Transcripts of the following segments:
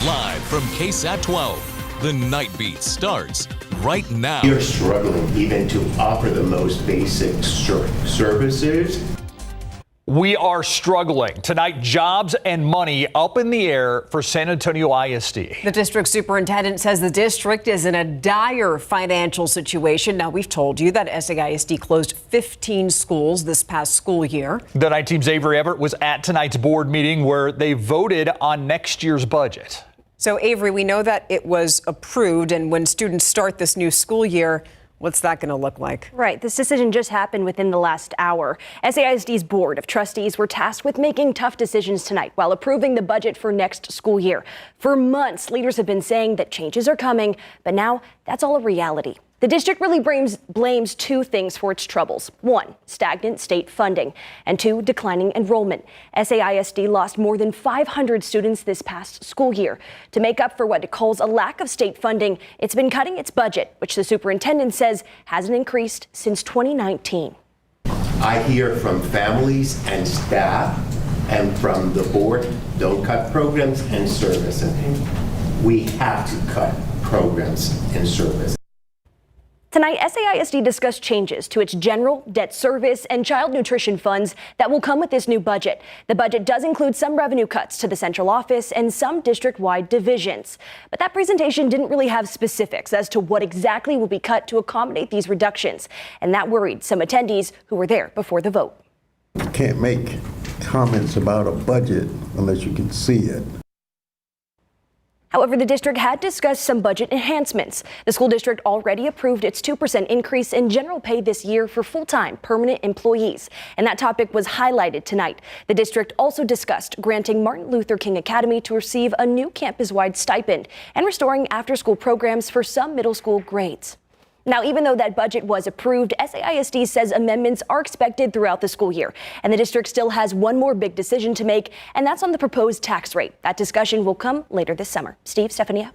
Live from KSAT 12, the Nightbeat starts right now. We are struggling even to offer the most basic services. We are struggling. Tonight, jobs and money up in the air for San Antonio ISD. The district superintendent says the district is in a dire financial situation. Now, we've told you that SAISD closed 15 schools this past school year. The night team's Avery Everett was at tonight's board meeting where they voted on next year's budget. So, Avery, we know that it was approved, and when students start this new school year, what's that going to look like? Right. This decision just happened within the last hour. SAISD's Board of Trustees were tasked with making tough decisions tonight while approving the budget for next school year. For months, leaders have been saying that changes are coming, but now that's all a reality. The district really blames two things for its troubles. One, stagnant state funding, and two, declining enrollment. SAISD lost more than 500 students this past school year. To make up for what it calls a lack of state funding, it's been cutting its budget, which the superintendent says hasn't increased since 2019. I hear from families and staff and from the board, don't cut programs and service. And we have to cut programs and service. Tonight, SAISD discussed changes to its general, debt service, and child nutrition funds that will come with this new budget. The budget does include some revenue cuts to the central office and some district-wide divisions. But that presentation didn't really have specifics as to what exactly will be cut to accommodate these reductions. And that worried some attendees who were there before the vote. You can't make comments about a budget unless you can see it. However, the district had discussed some budget enhancements. The school district already approved its 2% increase in general pay this year for full-time permanent employees, and that topic was highlighted tonight. The district also discussed granting Martin Luther King Academy to receive a new campus-wide stipend and restoring after-school programs for some middle school grades. Now, even though that budget was approved, SAISD says amendments are expected throughout the school year. And the district still has one more big decision to make, and that's on the proposed tax rate. That discussion will come later this summer. Steve, Stefania.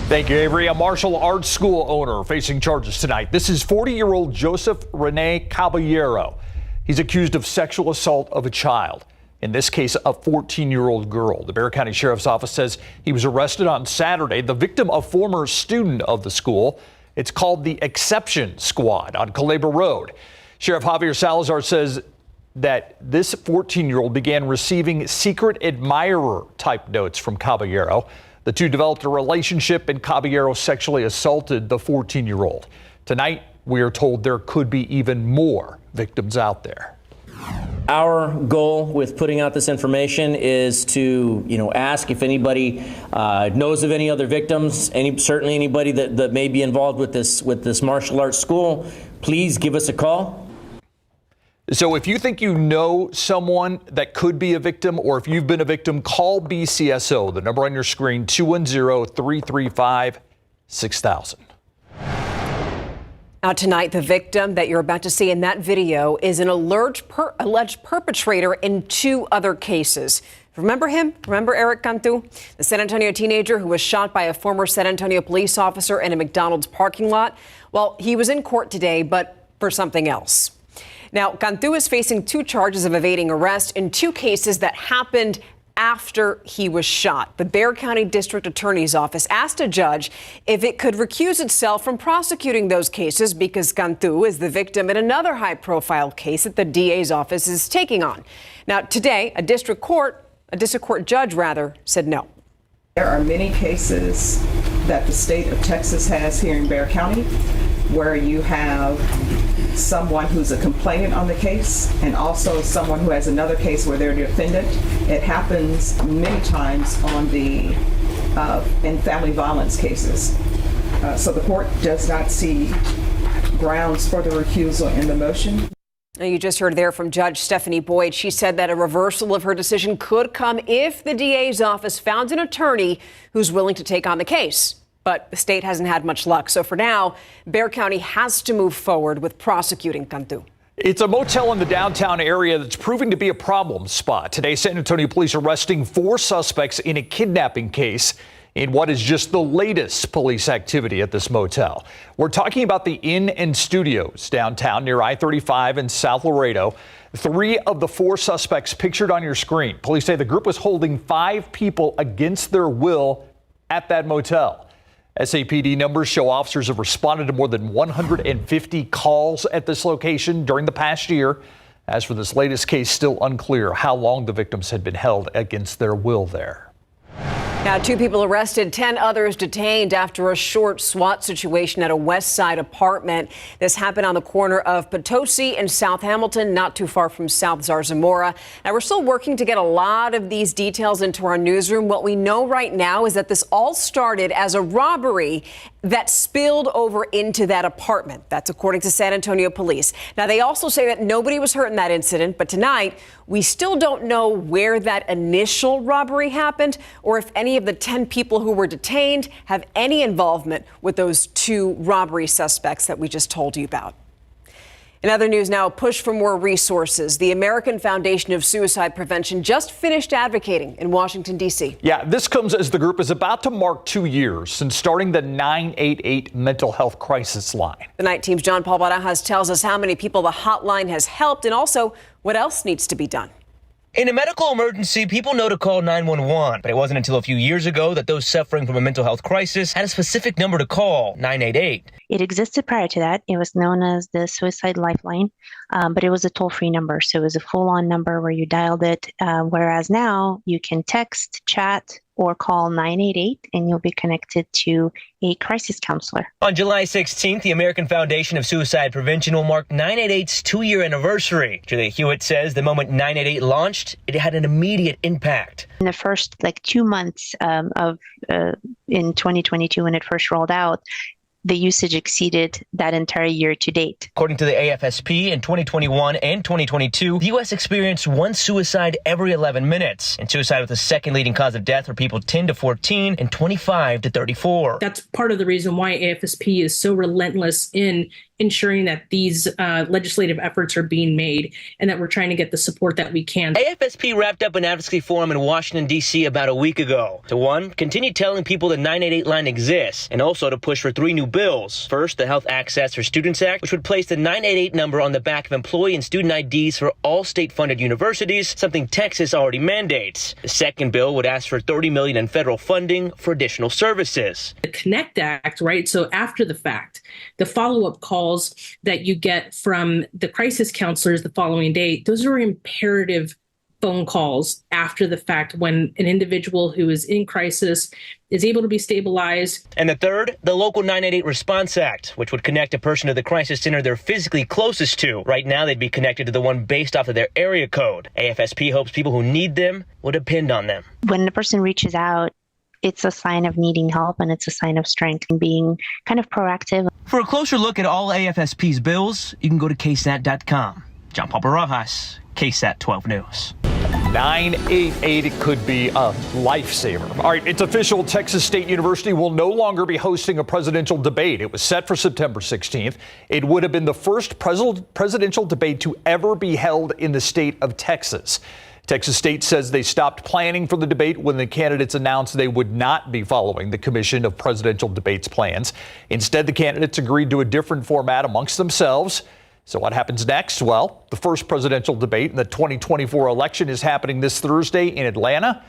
Thank you, Avery. A martial arts school owner facing charges tonight. This is 40-year-old Joseph Rene Caballero. He's accused of sexual assault of a child. In this case, a 14-year-old girl. The Bexar County Sheriff's Office says he was arrested on Saturday. The victim, a former student of the school. It's called the Exception Squad on Culebra Road. Sheriff Javier Salazar says that this 14-year-old began receiving secret admirer type notes from Caballero. The two developed a relationship and Caballero sexually assaulted the 14-year-old. Tonight, we are told there could be even more victims out there. Our goal with putting out this information is to, ask if anybody knows of any other victims, certainly anybody that may be involved with this martial arts school. Please give us a call. So if you think you know someone that could be a victim, or if you've been a victim, call BCSO. The number on your screen, 210-335-6000. Now tonight, the victim that you're about to see in that video is an alleged perpetrator in two other cases. Remember him? Remember Eric Cantu, the San Antonio teenager who was shot by a former San Antonio police officer in a McDonald's parking lot? Well, he was in court today, but for something else. Now, Cantu is facing two charges of evading arrest in two cases that happened after he was shot. The Bexar County District Attorney's Office asked a judge if it could recuse itself from prosecuting those cases because Cantu is the victim in another high-profile case that the DA's office is taking on. Now, today, a district court judge said no. There are many cases that the state of Texas has here in Bexar County where you have someone who's a complainant on the case and also someone who has another case where they're a defendant. It happens many times on in family violence cases. So the court does not see grounds for the recusal in the motion. Now, you just heard there from Judge Stephanie Boyd. She said that a reversal of her decision could come if the DA's office found an attorney who's willing to take on the case. But the state hasn't had much luck. So for now, Bexar County has to move forward with prosecuting Cantu. It's a motel in the downtown area that's proving to be a problem spot. Today, San Antonio police arresting 4 suspects in a kidnapping case in what is just the latest police activity at this motel. We're talking about the Inn and Studios downtown near I-35 in South Laredo. 3 of the 4 suspects pictured on your screen. Police say the group was holding 5 people against their will at that motel. SAPD numbers show officers have responded to more than 150 calls at this location during the past year. As for this latest case, still unclear how long the victims had been held against their will there. Now, 2 people arrested, 10 others detained after a short SWAT situation at a West Side apartment. This happened on the corner of Potosi and South Hamilton, not too far from South Zarzamora. Now, we're still working to get a lot of these details into our newsroom. What we know right now is that this all started as a robbery that spilled over into that apartment. That's according to San Antonio police. Now, they also say that nobody was hurt in that incident, but tonight we still don't know where that initial robbery happened or if any of the 10 people who were detained have any involvement with those 2 robbery suspects that we just told you about. In other news now, a push for more resources. The American Foundation of Suicide Prevention just finished advocating in Washington, D.C. Yeah, this comes as the group is about to mark 2 years since starting the 988 mental health crisis line. The Night Team's John Paul Barajas tells us how many people the hotline has helped and also what else needs to be done. In a medical emergency, people know to call 911, but it wasn't until a few years ago that those suffering from a mental health crisis had a specific number to call, 988. It existed prior to that. It was known as the Suicide Lifeline, but it was a toll-free number. So it was a full-on number where you dialed it, whereas now you can text, chat, or call 988 and you'll be connected to a crisis counselor. On July 16th, the American Foundation of Suicide Prevention will mark 988's 2-year anniversary. Julia Hewitt says the moment 988 launched, it had an immediate impact. In the first 2 months in 2022, when it first rolled out, the usage exceeded that entire year to date. According to the AFSP, in 2021 and 2022, the U.S. experienced 1 suicide every 11 minutes. And suicide was the second leading cause of death for people 10 to 14 and 25 to 34. That's part of the reason why AFSP is so relentless in ensuring that these legislative efforts are being made and that we're trying to get the support that we can. AFSP wrapped up an advocacy forum in Washington, D.C. about a week ago. To 1, continue telling people the 988 line exists, and also to push for 3 new bills. First, the Health Access for Students Act, which would place the 988 number on the back of employee and student IDs for all state-funded universities, something Texas already mandates. The second bill would ask for $30 million in federal funding for additional services. The Connect Act, right? So after the fact, the follow-up calls that you get from the crisis counselors the following day, those are imperative phone calls after the fact when an individual who is in crisis is able to be stabilized. And the third, the local 988 Response Act, which would connect a person to the crisis center they're physically closest to. Right now, they'd be connected to the one based off of their area code. AFSP hopes people who need them will depend on them. When the person reaches out, it's a sign of needing help and it's a sign of strength and being kind of proactive. For a closer look at all AFSP's bills, you can go to KSAT.com. John Paul Barajas, KSAT 12 News. 988 could be a lifesaver. All right, it's official. Texas State University will no longer be hosting a presidential debate. It was set for September 16th. It would have been the first presidential debate to ever be held in the state of Texas. Texas State says they stopped planning for the debate when the candidates announced they would not be following the Commission of Presidential Debates plans. Instead, the candidates agreed to a different format amongst themselves. So what happens next? Well, the first presidential debate in the 2024 election is happening this Thursday in Atlanta.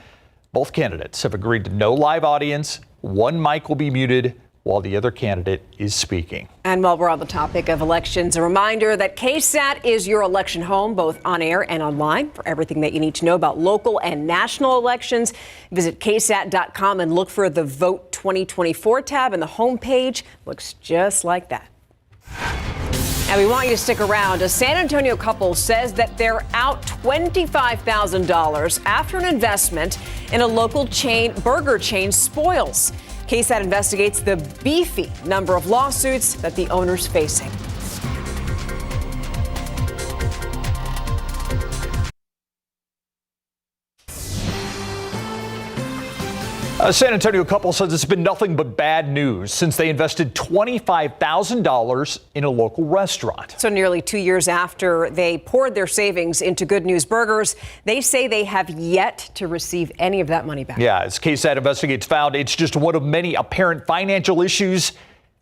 Both candidates have agreed to no live audience. One mic will be muted while the other candidate is speaking. And while we're on the topic of elections, a reminder that KSAT is your election home, both on air and online. For everything that you need to know about local and national elections, visit KSAT.com and look for the Vote 2024 tab, and the homepage looks just like that. And we want you to stick around. A San Antonio couple says that they're out $25,000 after an investment in a local burger chain spoils. KSAT investigates the beefy number of lawsuits that the owner's facing. A San Antonio couple says it's been nothing but bad news since they invested $25,000 in a local restaurant. So nearly 2 years after they poured their savings into Good News Burgers, they say they have yet to receive any of that money back. Yeah, as KSAT Investigates found, it's just one of many apparent financial issues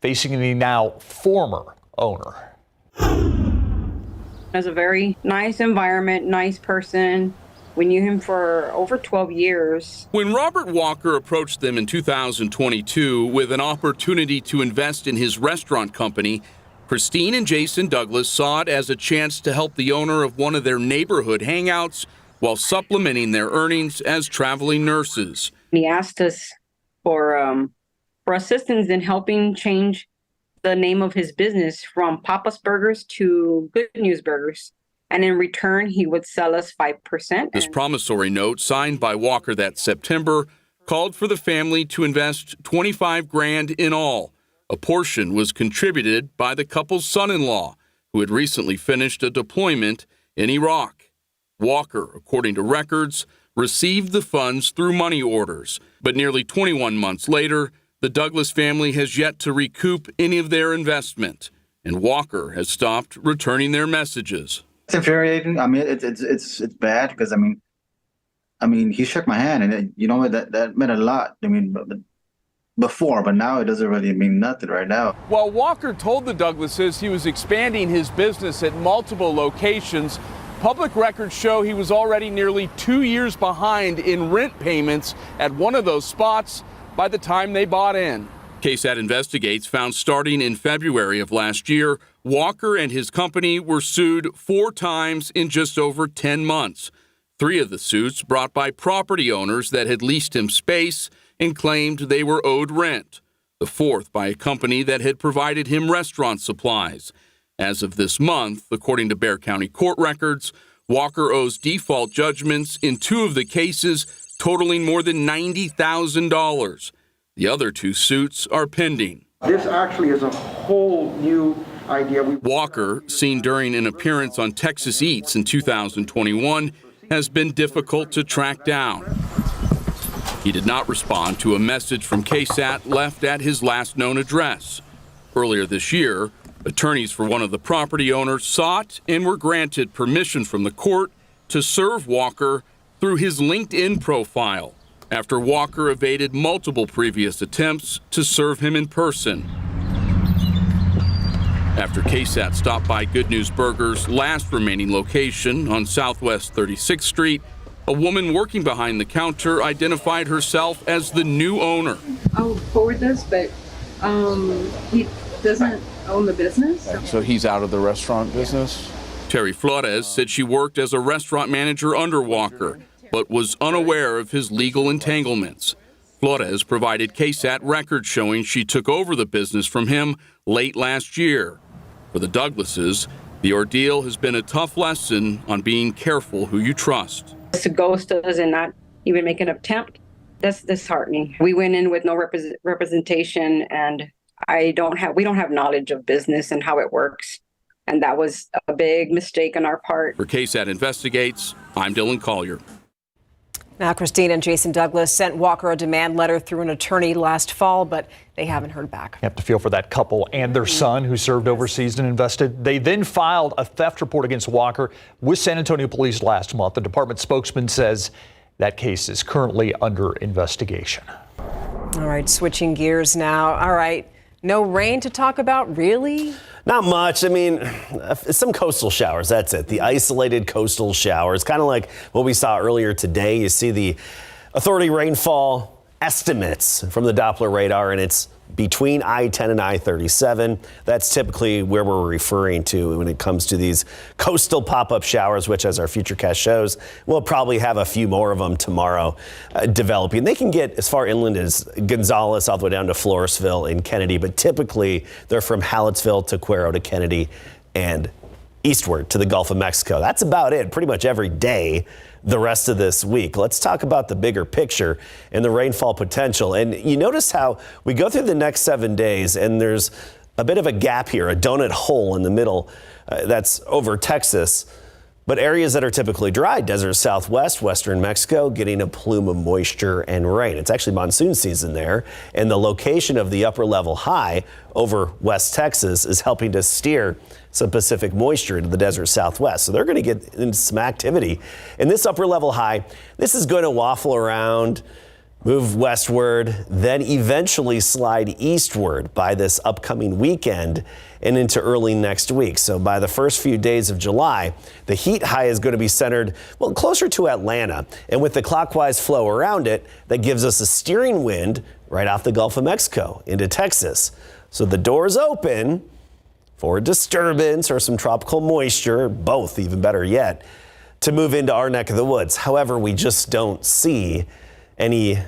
facing the now former owner. It was a very nice environment, nice person. We knew him for over 12 years. When Robert Walker approached them in 2022 with an opportunity to invest in his restaurant company, Christine and Jason Douglas saw it as a chance to help the owner of one of their neighborhood hangouts while supplementing their earnings as traveling nurses. He asked us for assistance in helping change the name of his business from Papa's Burgers to Good News Burgers. And in return, he would sell us 5%. This promissory note, signed by Walker that September, called for the family to invest $25,000 in all. A portion was contributed by the couple's son-in-law, who had recently finished a deployment in Iraq. Walker, according to records, received the funds through money orders. But nearly 21 months later, the Douglas family has yet to recoup any of their investment, and Walker has stopped returning their messages. It's infuriating. I mean, it's bad because I mean, he shook my hand, and that meant a lot. I mean, before, but now it doesn't really mean nothing right now. While Walker told the Douglases he was expanding his business at multiple locations, public records show he was already nearly 2 years behind in rent payments at one of those spots by the time they bought in. KSAT Investigates found starting in February of last year, Walker and his company were sued 4 times in just over 10 months. 3 of the suits brought by property owners that had leased him space and claimed they were owed rent. The 4th by a company that had provided him restaurant supplies. As of this month, according to Bexar County court records, Walker owes default judgments in 2 of the cases totaling more than $90,000. The other 2 suits are pending. This actually is a whole new idea. Walker, seen during an appearance on Texas Eats in 2021, has been difficult to track down. He did not respond to a message from KSAT left at his last known address. Earlier this year, attorneys for one of the property owners sought and were granted permission from the court to serve Walker through his LinkedIn profile, after Walker evaded multiple previous attempts to serve him in person. After KSAT stopped by Good News Burgers' last remaining location on Southwest 36th Street, a woman working behind the counter identified herself as the new owner. I'll forward this, but he doesn't own the business. So he's out of the restaurant business? Terry Flores said she worked as a restaurant manager under Walker, but was unaware of his legal entanglements. Flores provided KSAT records showing she took over the business from him late last year. For the Douglases, the ordeal has been a tough lesson on being careful who you trust. To ghost us and not even make an attempt, that's disheartening. We went in with no representation, and we don't have knowledge of business and how it works. And that was a big mistake on our part. For KSAT Investigates, I'm Dylan Collier. Now, Christine and Jason Douglas sent Walker a demand letter through an attorney last fall, but they haven't heard back. You have to feel for that couple and their son who served overseas and invested. They then filed a theft report against Walker with San Antonio police last month. The department spokesman says that case is currently under investigation. All right, switching gears now. All right, no rain to talk about, really? Not much. I mean, some coastal showers, that's it. The isolated coastal showers, kind of like what we saw earlier today. You see the authority rainfall estimates from the Doppler radar, and it's between I-10 and I-37. That's typically where we're referring to when it comes to these coastal pop-up showers, which, as our Futurecast shows, we'll probably have a few more of them tomorrow developing. They can get as far inland as Gonzales all the way down to Floresville and Kennedy, but typically they're from Hallettsville to Cuero to Kennedy and eastward to the Gulf of Mexico. That's about it pretty much every day the rest of this week. Let's talk about the bigger picture and the rainfall potential. And you notice how we go through the next 7 days and there's a bit of a gap here, a donut hole in the middle that's over Texas. But areas that are typically dry, desert southwest, western Mexico, getting a plume of moisture and rain. It's actually monsoon season there, and the location of the upper level high over West Texas is helping to steer some Pacific moisture into the desert southwest. So they're going to get into some activity. And this upper level high, this is going to waffle around, move westward, then eventually slide eastward by this upcoming weekend and into early next week. So by the first few days of July, the heat high is going to be centered, well, closer to Atlanta. And with the clockwise flow around it, that gives us a steering wind right off the Gulf of Mexico into Texas. So the door's open for disturbance or some tropical moisture, both even better yet, to move into our neck of the woods. However, we just don't see any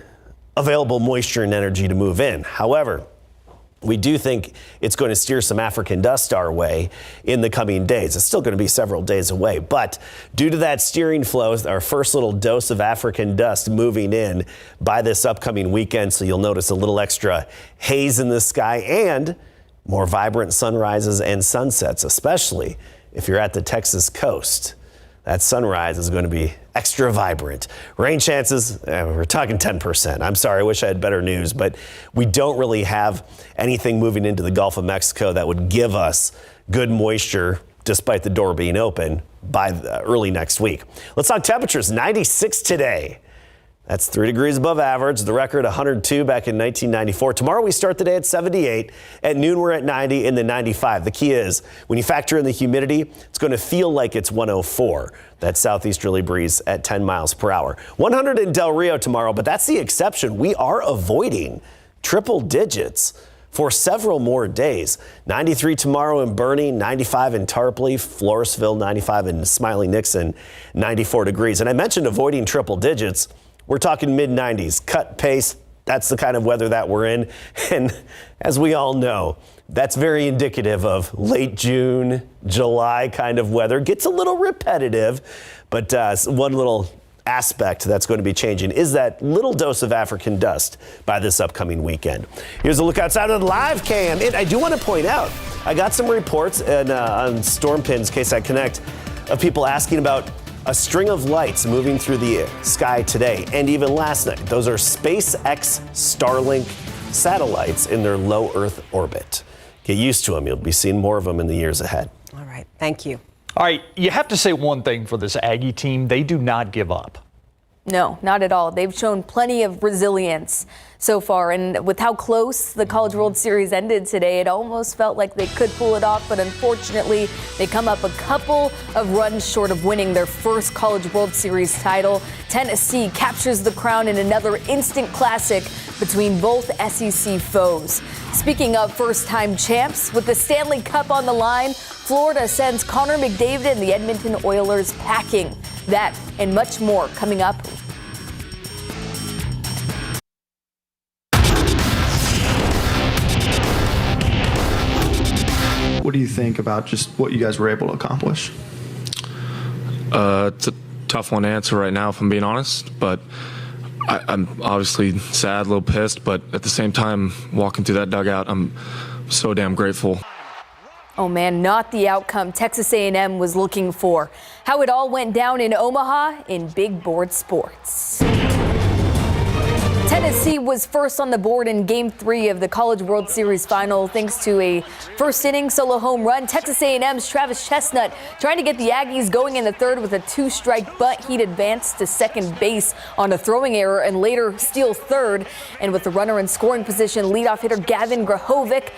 available moisture and energy to move in. However, we do think it's going to steer some African dust our way in the coming days. It's still going to be several days away, but due to that steering flow, our first little dose of African dust moving in by this upcoming weekend. So you'll notice a little extra haze in the sky and more vibrant sunrises and sunsets, especially if you're at the Texas coast. That sunrise is going to be extra vibrant. Rain chances, we're talking 10%. I'm sorry, I wish I had better news, but we don't really have anything moving into the Gulf of Mexico that would give us good moisture despite the door being open by early next week. Let's talk temperatures. 96 today. That's 3 degrees above average. The record 102 back in 1994. Tomorrow we start the day at 78. At noon we're at 90 and then 95. The key is when you factor in the humidity, it's going to feel like it's 104. That southeasterly breeze at 10 miles per hour. 100 in Del Rio tomorrow, but that's the exception. We are avoiding triple digits for several more days. 93 tomorrow in Boerne, 95 in Tarpley, Floresville, 95 in Smiley Nixon, 94 degrees. And I mentioned avoiding triple digits. We're talking mid-90s, cut pace. That's the kind of weather that we're in. And as we all know, that's very indicative of late June, July kind of weather. Gets a little repetitive, but one little aspect that's going to be changing is that little dose of African dust by this upcoming weekend. Here's a look outside of the live cam. And I do want to point out, I got some reports on Storm Pins, KSAT Connect, of people asking about a string of lights moving through the sky today and even last night. Those are SpaceX Starlink satellites in their low Earth orbit. Get used to them. You'll be seeing more of them in the years ahead. All right. Thank you. All right. You have to say one thing for this Aggie team. They do not give up. No, not at all. They've shown plenty of resilience so far. And with how close the College World Series ended today, it almost felt like they could pull it off. But unfortunately, they come up a couple of runs short of winning their first College World Series title. Tennessee captures the crown in another instant classic between both SEC foes. Speaking of first-time champs, with the Stanley Cup on the line, Florida sends Connor McDavid and the Edmonton Oilers packing. That and much more coming up. What do you think about just what you guys were able to accomplish? It's a tough one to answer right now, if I'm being honest, but I'm obviously sad, a little pissed, but at the same time, walking through that dugout, I'm so damn grateful. Oh man, not the outcome Texas A&M was looking for. How it all went down in Omaha in Big Board Sports. Tennessee was first on the board in Game 3 of the College World Series final thanks to a first-inning solo home run. Texas A&M's Travis Chestnut trying to get the Aggies going in the third with a two-strike bunt. He'd advance to second base on a throwing error and later steal third. And with the runner in scoring position, leadoff hitter Gavin Grahovic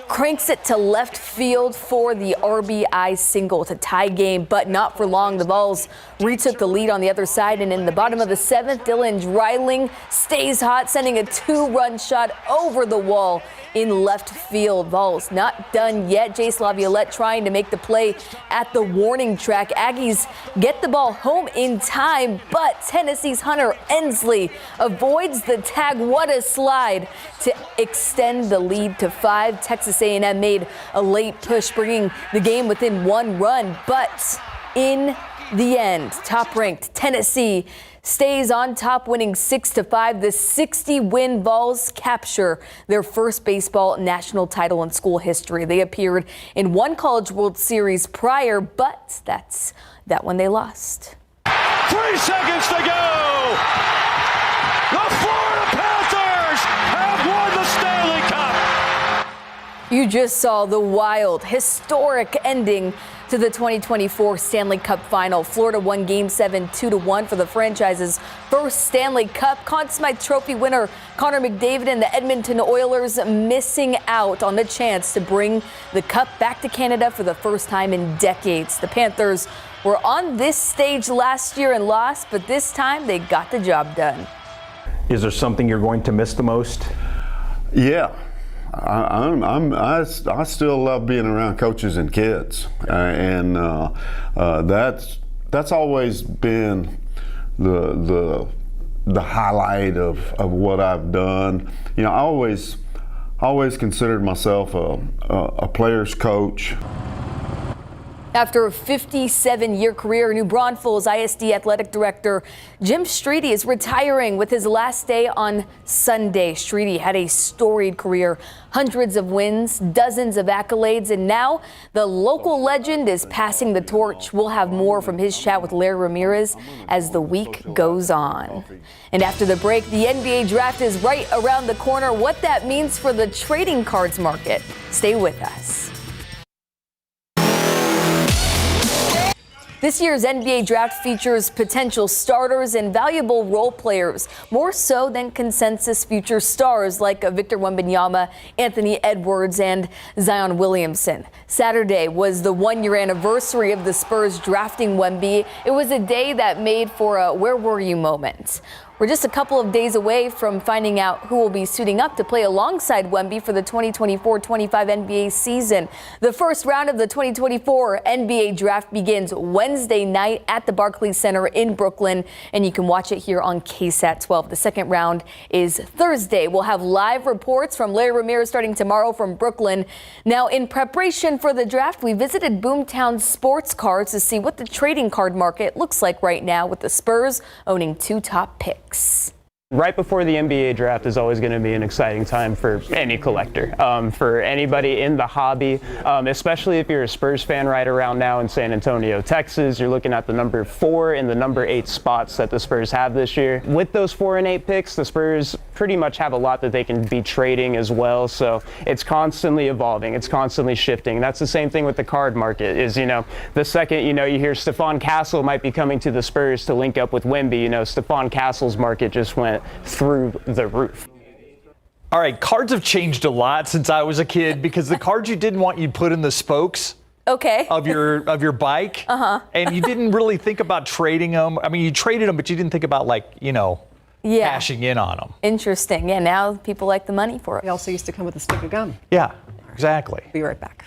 cranks it to left field for the RBI single to tie game, but not for long. The Vols retook the lead on the other side, and in the bottom of the seventh, Dylan Dreiling stays hot, sending a two-run shot over the wall in left field. Vols not done yet. Jace Laviolette trying to make the play at the warning track. Aggies get the ball home in time, but Tennessee's Hunter Ensley avoids the tag. What a slide to extend the lead to 5. Texas A&M made a late push, bringing the game within one run, but in the end, top-ranked Tennessee stays on top, winning 6-5. The 60-win Vols capture their first baseball national title in school history. They appeared in one College World Series prior, but that's that one they lost. 3 seconds to go. The Florida Panthers have won the Stanley Cup. You just saw the wild, historic ending to the 2024 Stanley Cup final. Florida won Game 7 2-1 for the franchise's first Stanley Cup. Conn Smythe Trophy winner Connor McDavid and the Edmonton Oilers missing out on the chance to bring the cup back to Canada for the first time in decades. The Panthers were on this stage last year and lost, but this time they got the job done. Is there something you're going to miss the most? Yeah. I still love being around coaches and kids, and that's always been the highlight of what I've done. You know, I always considered myself a player's coach. After a 57-year career, New Braunfels ISD Athletic Director Jim Streety is retiring with his last day on Sunday. Streety had a storied career, hundreds of wins, dozens of accolades, and now the local legend is passing the torch. We'll have more from his chat with Larry Ramirez as the week goes on. And after the break, the NBA draft is right around the corner. What that means for the trading cards market. Stay with us. This year's NBA draft features potential starters and valuable role players, more so than consensus future stars like Victor Wembanyama, Anthony Edwards, and Zion Williamson. Saturday was the one-year anniversary of the Spurs drafting Wemby. It was a day that made for a "where were you" moment. We're just a couple of days away from finding out who will be suiting up to play alongside Wemby for the 2024-25 NBA season. The first round of the 2024 NBA draft begins Wednesday night at the Barclays Center in Brooklyn, and you can watch it here on KSAT 12. The second round is Thursday. We'll have live reports from Larry Ramirez starting tomorrow from Brooklyn. Now, in preparation for the draft, we visited Boomtown Sports Cards to see what the trading card market looks like right now, with the Spurs owning 2 top picks. Right before the NBA draft is always going to be an exciting time for any collector, for anybody in the hobby, especially if you're a Spurs fan right around now in San Antonio, Texas. You're looking at the number 4 and the number 8 spots that the Spurs have this year. With those 4 and 8 picks, the Spurs pretty much have a lot that they can be trading as well. So it's constantly evolving. It's constantly shifting. That's the same thing with the card market is, the second, you hear Stephon Castle might be coming to the Spurs to link up with Wemby, Stephon Castle's market just went through the roof. All right, cards have changed a lot since I was a kid because the cards you didn't want, you'd put in the spokes of your bike. And you didn't really think about trading them. I mean, you traded them, but you didn't think about cashing in on them. Interesting. Yeah, now people like the money for it. They also used to come with a stick of gum. Yeah, exactly. Be right back.